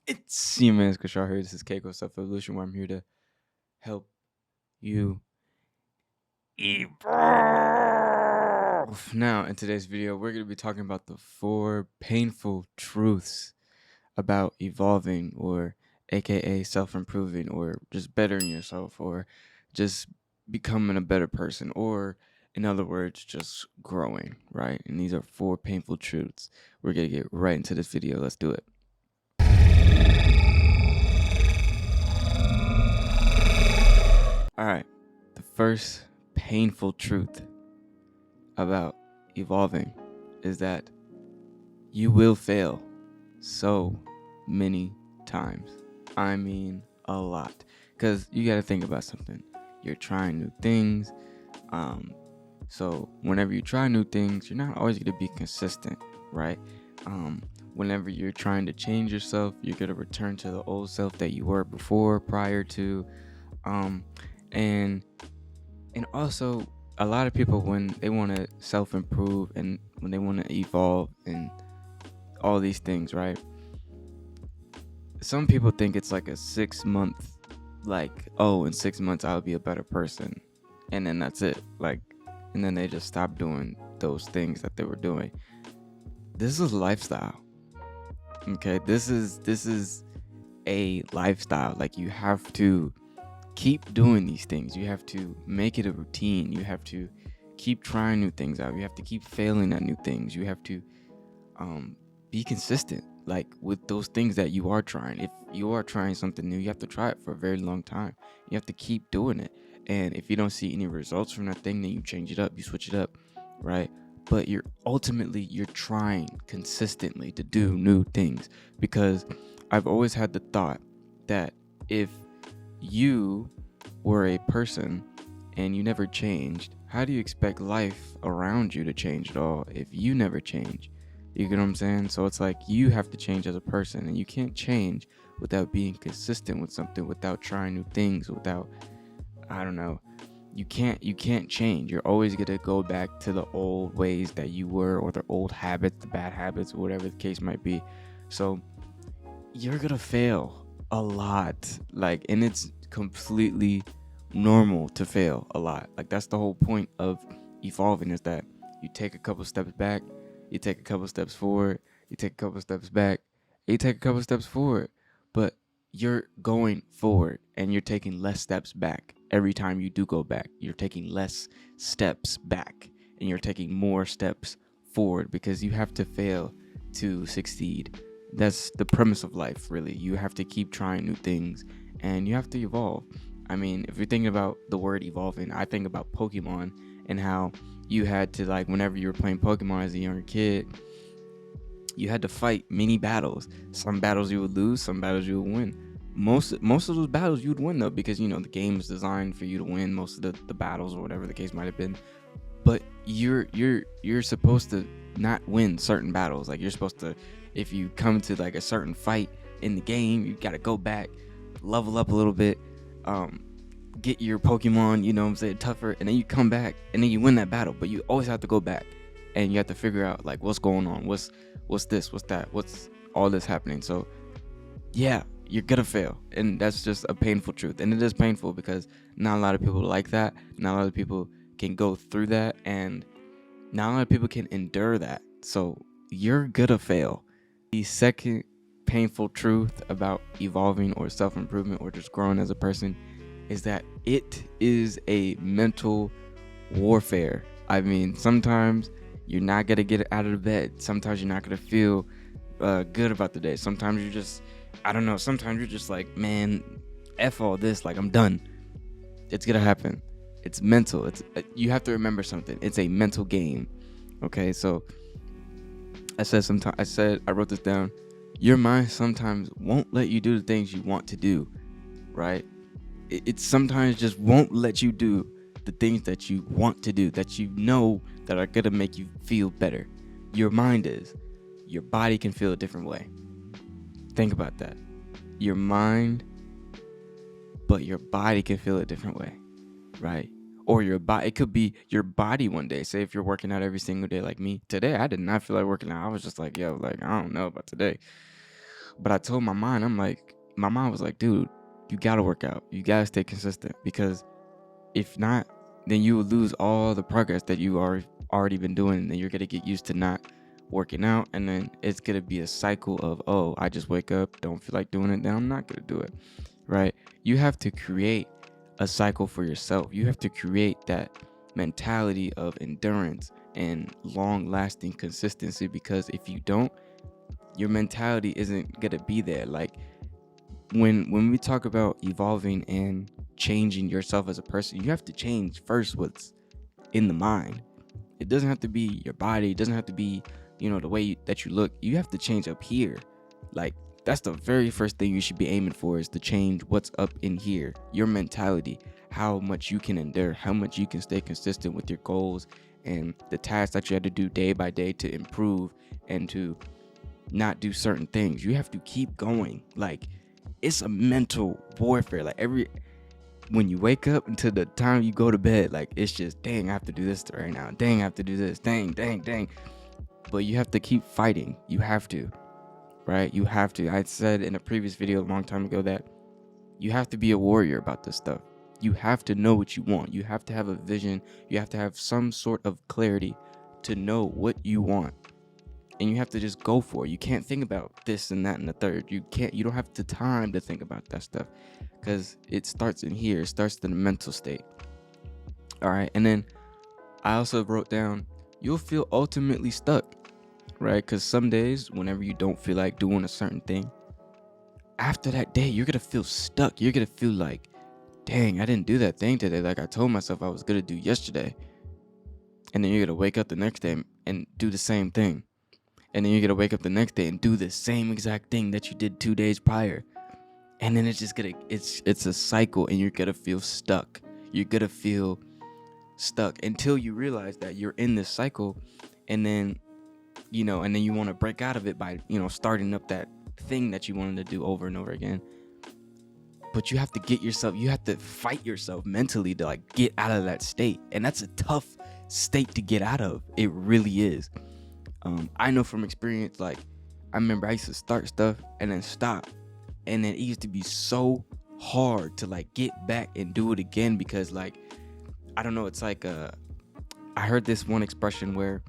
It's your man's Kashar here. This is Keiko Self Evolution, where I'm here to help you evolve. Now, in today's video, we're going to be talking about the 4 painful truths about evolving, or aka self improving, or just bettering yourself, or just becoming a better person, or in other words, just growing, right? And these are 4 painful truths. We're going to get right into this video. Let's do it. All right. The first painful truth about evolving is that you will fail so many times. I mean, a lot. Because you got to think about something. You're trying new things. So whenever you try new things, you're not always going to be consistent, right? Whenever you're trying to change yourself, you're going to return to the old self that you were before, prior to. And also, a lot of people, when they want to self-improve and when they want to evolve and all these things, right? Some people think it's like a 6-month, like, oh, in 6 months I'll be a better person, and then that's it. Like, and then they just stop doing those things that they were doing. This is a lifestyle. Okay, this is a lifestyle. Like, you have to keep doing these things. You have to make it a routine. You have to keep trying new things out. You have to keep failing at new things. You have to be consistent, like, with those things that you are trying. If you are trying something new, you have to try it for a very long time. You have to keep doing it. And if you don't see any results from that thing, then you change it up, you switch it up, right? But you're trying consistently to do new things, because I've always had the thought that if you were a person and you never changed, how do you expect life around you to change at all if you never change? You get what I'm saying? So it's like, you have to change as a person, and you can't change without being consistent with something, without trying new things, without, I don't know, you can't change. You're always going to go back to the old ways that you were, or the old habits, the bad habits, whatever the case might be. So you're going to fail a lot, like, and it's completely normal to fail a lot. Like, that's the whole point of evolving, is that you take a couple steps back, you take a couple steps forward, you take a couple steps back, you take a couple steps forward, but you're going forward and you're taking less steps back. Every time you do go back, you're taking less steps back and you're taking more steps forward, because you have to fail to succeed. That's the premise of life, really. You have to keep trying new things and you have to evolve. I mean, if you're thinking about the word evolving, I think about Pokemon and how you had to, like, whenever you were playing Pokemon as a younger kid, you had to fight many battles. Some battles you would lose, some battles you would win. Most of those battles you would win, though, because, you know, the game is designed for you to win most of the battles, or whatever the case might have been. But you're supposed to not win certain battles. Like, you're supposed to, if you come to like a certain fight in the game, you got to go back, level up a little bit, get your Pokemon, you know what I'm saying, tougher, and then you come back and then you win that battle. But you always have to go back and you have to figure out, like, what's going on, what's this, what's that, what's all this happening. So yeah, you're gonna fail, and that's just a painful truth. And it is painful because not a lot of people like that. Not a lot of people can go through that, and not a lot of people can endure that. So you're gonna fail. The second painful truth about evolving, or self-improvement, or just growing as a person, is that it is a mental warfare. I mean, sometimes you're not gonna get out of the bed. Sometimes you're not gonna feel good about the day. Sometimes you're just, I don't know, sometimes you're just like, man, F all this, like, I'm done. It's gonna happen. It's mental. It's you have to remember something. It's a mental game. Okay, so I wrote this down. Your mind sometimes won't let you do the things you want to do, right? It sometimes just won't let you do the things that you want to do, that you know that are gonna make you feel better. Your mind is. Your body can feel a different way. Think about that. Your mind, but your body can feel a different way, right? Or your body, it could be your body one day. Say if you're working out every single day like me. Today, I did not feel like working out. I was just like, yo, like, I don't know about today. But I told my mind, my mind was like, dude, you gotta work out. You gotta stay consistent, because if not, then you will lose all the progress that you are already been doing, and then you're gonna get used to not working out, and then it's gonna be a cycle of, oh, I just wake up, don't feel like doing it, then I'm not gonna do it, right? You have to create a cycle for yourself. You have to create that mentality of endurance and long-lasting consistency, because if you don't, your mentality isn't gonna be there. Like when we talk about evolving and changing yourself as a person, you have to change first what's in the mind. It doesn't have to be your body. It doesn't have to be, the way that you look. You have to change up here. Like, that's the very first thing you should be aiming for, is to change what's up in here. Your mentality, how much you can endure, how much you can stay consistent with your goals and the tasks that you have to do day by day to improve and to not do certain things. You have to keep going. Like, it's a mental warfare. Like, when you wake up until the time you go to bed, like, it's just, dang, I have to do this right now. Dang, I have to do this. Dang. But you have to keep fighting. You have to, right? You have to. I said in a previous video a long time ago that you have to be a warrior about this stuff. You have to know what you want. You have to have a vision. You have to have some sort of clarity to know what you want. And you have to just go for it. You can't think about this and that and the third. You don't have the time to think about that stuff, because it starts in here. It starts in the mental state. All right. And then I also wrote down, you'll feel ultimately stuck, right? Because some days, whenever you don't feel like doing a certain thing, after that day, you're going to feel stuck. You're going to feel like, dang, I didn't do that thing today like I told myself I was going to do yesterday. And then you're going to wake up the next day and do the same thing. And then you're going to wake up the next day and do the same exact thing that you did 2 days prior. And then it's just it's a cycle, and you're going to feel stuck. You're going to feel stuck until you realize that you're in this cycle. And then, and then you want to break out of it by, starting up that thing that you wanted to do over and over again. But you have to fight yourself mentally to, like, get out of that state. And that's a tough state to get out of. It really is. I know from experience, like, I remember I used to start stuff and then stop. And then it used to be so hard to, like, get back and do it again, because, like, I don't know, it's like, I heard this one expression where,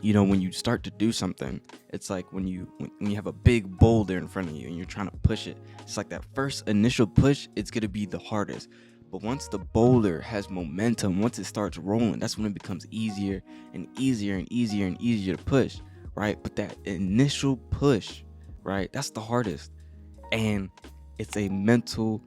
when you start to do something, it's like when you have a big boulder in front of you and you're trying to push it. It's like that first initial push, it's going to be the hardest. But once the boulder has momentum, once it starts rolling, that's when it becomes easier and easier and easier and easier to push, right? But that initial push, right, that's the hardest. And it's a mental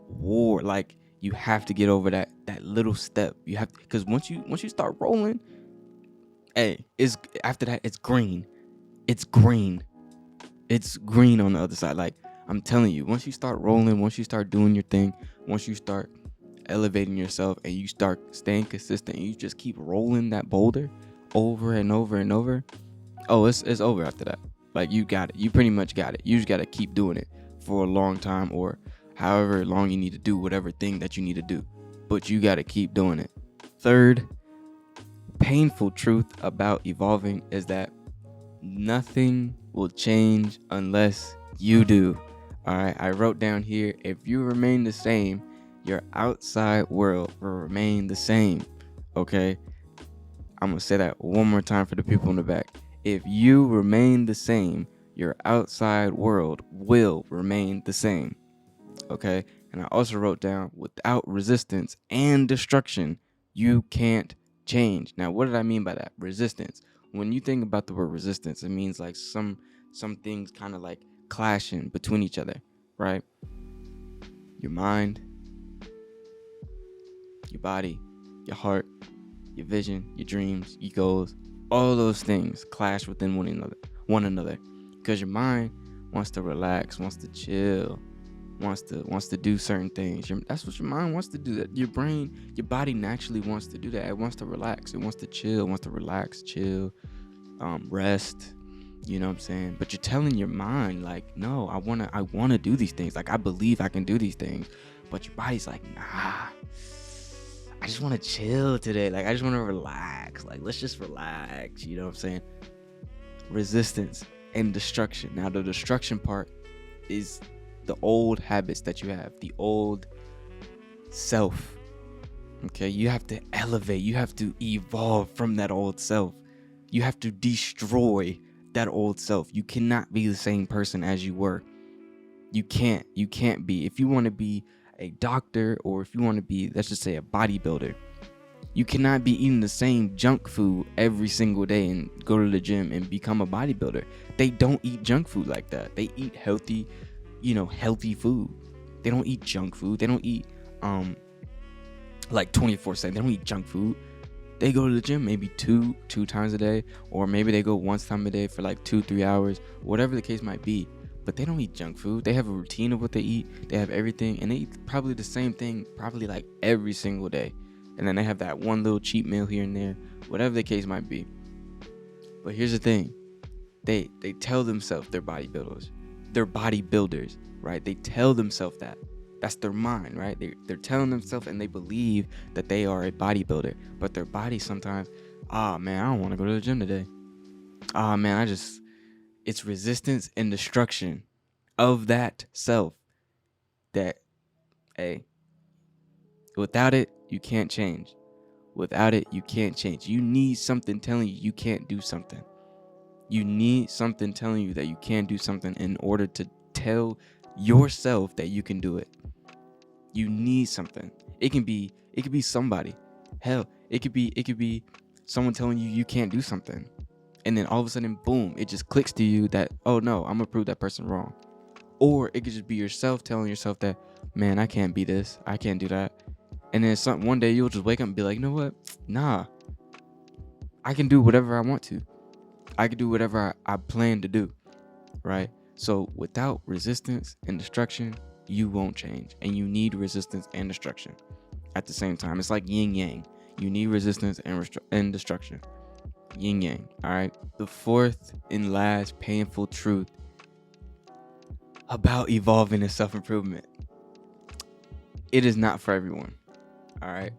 war. Like, you have to get over that little step. You have to, because once you start rolling, hey, after that, it's green. It's green on the other side. Like, I'm telling you, once you start rolling, once you start doing your thing, once you start elevating yourself and you start staying consistent, and you just keep rolling that boulder over and over and over, oh, it's over after that. Like, you got it. You pretty much got it. You just got to keep doing it for a long time, or however long you need to do whatever thing that you need to do. But you got to keep doing it. Third painful truth about evolving is that nothing will change unless you do. All right, I wrote down here, if you remain the same, your outside world will remain the same. Okay, I'm gonna say that one more time for the people in the back. If you remain the same, your outside world will remain the same. Okay, and I also wrote down, without resistance and destruction, you can't change. Now, what did I mean by that? Resistance. When you think about the word resistance, it means like some things kind of like clashing between each other, right? Your mind, your body, your heart, your vision, your dreams, your goals, all those things clash within one another, because your mind wants to relax, wants to chill, wants to do certain things. That's what your mind wants to do. That your brain, your body naturally wants to do that. It wants to relax. It wants to chill. It wants to relax, chill, rest. You know what I'm saying? But you're telling your mind, like, no, I wanna do these things. Like, I believe I can do these things. But your body's like, nah, I just want to chill today. Like, I just want to relax. Like, let's just relax. You know what I'm saying? Resistance. and destruction. Now, the destruction part is the old habits that you have, the old self. Okay, you have to elevate, you have to evolve from that old self. You have to destroy that old self. You cannot be the same person as you were. You can't be. If you want to be a doctor, or if you want to be, let's just say, a bodybuilder, you cannot be eating the same junk food every single day and go to the gym and become a bodybuilder. They don't eat junk food like that. They eat healthy, healthy food. They don't eat junk food. They don't eat like 24/7. They don't eat junk food. They go to the gym maybe two times a day, or maybe they go once time a day for like 2-3 hours, whatever the case might be. But they don't eat junk food. They have a routine of what they eat. They have everything, and they eat probably the same thing, probably like every single day. And then they have that one little cheat meal here and there, whatever the case might be. But here's the thing. They tell themselves they're bodybuilders. They're bodybuilders, right? They tell themselves that. That's their mind, right? They're telling themselves, and they believe that they are a bodybuilder. But their body sometimes, man, I don't want to go to the gym today. Man, it's resistance and destruction of that self that, hey, without it, you can't change. Without it, you can't change. You need something telling you can't do something. You need something telling you that you can't do something in order to tell yourself that you can do it. You need something. It can be somebody. Hell, it could be someone telling you can't do something. And then all of a sudden, boom, it just clicks to you that, oh no, I'm gonna prove that person wrong. Or it could just be yourself telling yourself that, man, I can't be this, I can't do that. And then one day you'll just wake up and be like, you know what? Nah, I can do whatever I want to. I can do whatever I plan to do, right? So without resistance and destruction, you won't change. And you need resistance and destruction at the same time. It's like yin yang. You need resistance and destruction. Yin yang, all right? The fourth and last painful truth about evolving and self-improvement. It is not for everyone, all right?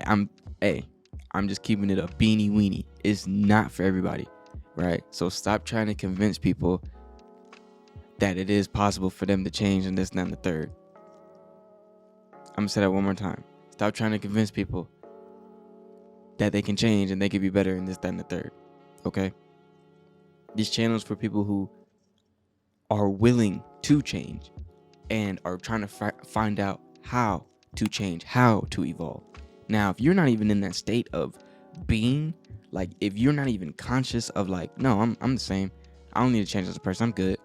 I'm just keeping it a beanie weenie. It's not for everybody, right? So stop trying to convince people that it is possible for them to change and this, and that, and the third. I'm gonna say that one more time. Stop trying to convince people that they can change and they can be better in this, that, and the third. Okay? This channel is for people who are willing to change and are trying to find out how to change, how to evolve. Now, if you're not even in that state of being, like, if you're not even conscious of like, no, I'm the same. I don't need to change as a person. I'm good.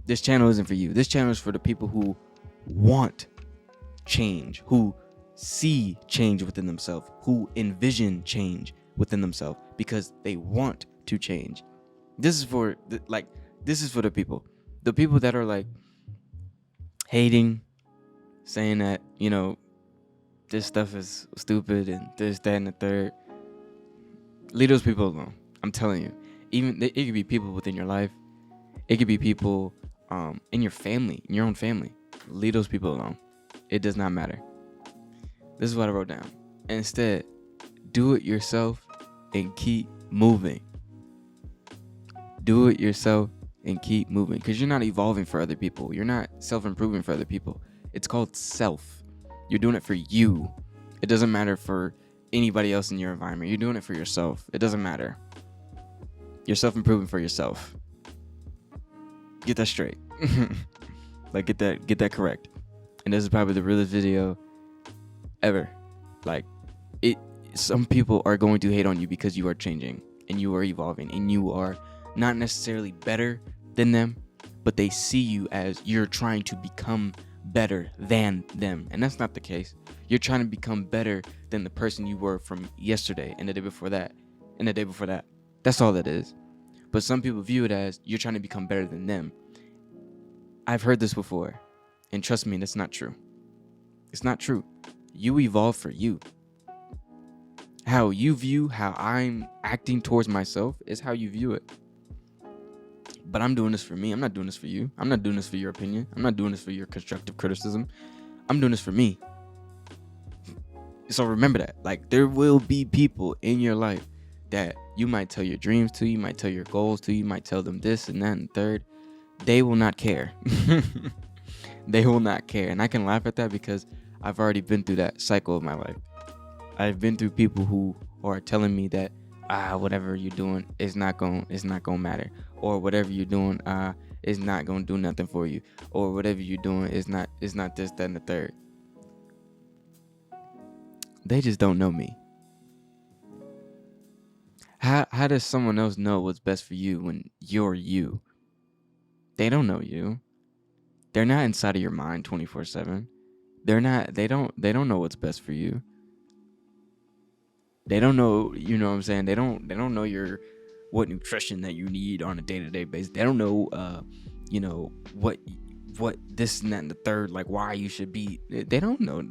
This channel isn't for you. This channel is for the people who want change, who see change within themselves, who envision change within themselves because they want to change. This is for the people that are like hating, saying that, this stuff is stupid and this, that, and the third. Leave those people alone. I'm telling you. Even it could be people within your life. It could be people in your family, in your own family. Leave those people alone. It does not matter. This is what I wrote down. Instead, do it yourself and keep moving. Do it yourself and keep moving. Because you're not evolving for other people. You're not self-improving for other people. It's called self. You're doing it for you. It doesn't matter for anybody else in your environment. You're doing it for yourself. It doesn't matter. You're self-improving for yourself. Get that straight. Like, get that correct. And this is probably the realest video ever. Like, some people are going to hate on you because you are changing and you are evolving and you are not necessarily better than them, but they see you as you're trying to become better than them. And that's not the case. You're trying to become better than the person you were from yesterday and the day before that and the day before that. That's all that is. But some people view it as you're trying to become better than them. I've heard this before, and trust me, that's not true. It's not true. You evolve for you. How you view how I'm acting towards myself is how you view it. But I'm doing this for me. I'm not doing this for you. I'm not doing this for your opinion. I'm not doing this for your constructive criticism. I'm doing this for me. So remember that. Like, there will be people in your life that you might tell your dreams to, you might tell your goals to, you might tell them this and that and third. They will not care. They will not care. And I can laugh at that because I've already been through that cycle of my life. I've been through people who are telling me that whatever you're doing is not going to matter, or whatever you're doing is not going to do nothing for you, or whatever you're doing is not this, that, and the third. They just don't know me. How does someone else know what's best for you when you're you? They don't know you. They're not inside of your mind 24/7. They don't know what's best for you. They don't know, you know what I'm saying? They don't know what nutrition that you need on a day-to-day basis. They don't know what this and that and the third, like why you should be. They don't know.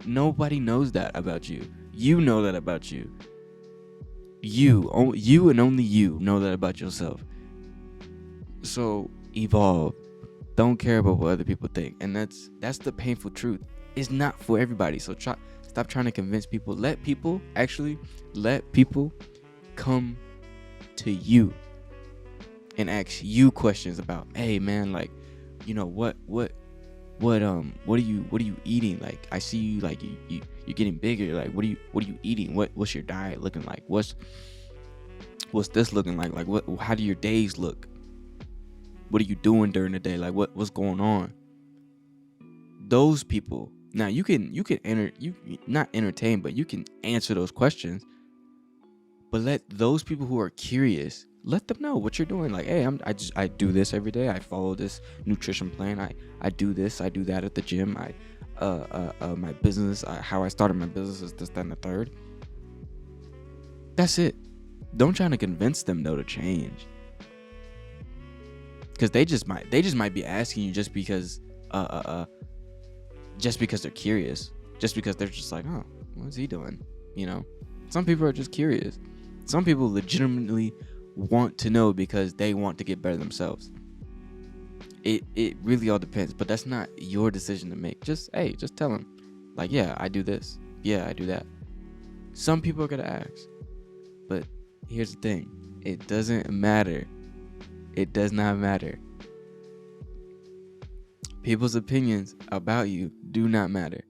Nobody knows that about you. You know that about you. You and only you know that about yourself. So evolve. Don't care about what other people think. And that's the painful truth. It's not for everybody. So stop trying to convince people. Let people come to you and ask you questions about, hey man, like, what are you eating? Like, I see you, like you're getting bigger. Like, what are you eating? What's your diet looking like? What's this looking like? Like, how do your days look? What are you doing during the day? Like, what's going on? Those people. Now you can not entertain, but you can answer those questions. But let those people who are curious, let them know what you're doing. Like, hey, I do this every day. I follow this nutrition plan. I do this. I do that at the gym. My business. How I started my business is this, that, and the third. That's it. Don't try to convince them though to change. Because they just might be asking you just because they're curious, just because they're just like, oh, what's he doing? Some people are just curious. Some people legitimately want to know because they want to get better themselves. It really all depends, but that's not your decision to make. Just tell them, like, yeah, I do this, yeah, I do that. Some people are gonna ask, but here's the thing: it doesn't matter. It does not matter. People's opinions about you do not matter.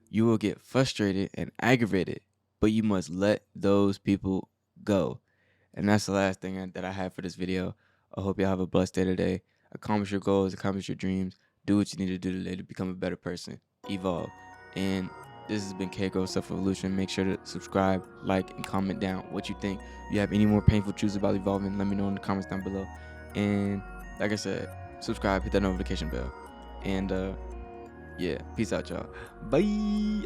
You will get frustrated and aggravated, but you must let those people go. And that's the last thing that I have for this video. I hope y'all have a blessed day today. Accomplish your goals, accomplish your dreams. Do what you need to do today to become a better person. Evolve. And this has been Keiko Self-Evolution. Make sure to subscribe, like, and comment down what you think. If you have any more painful truths about evolving, let me know in the comments down below. And like I said, subscribe, hit that notification bell. And yeah, peace out, y'all. Bye.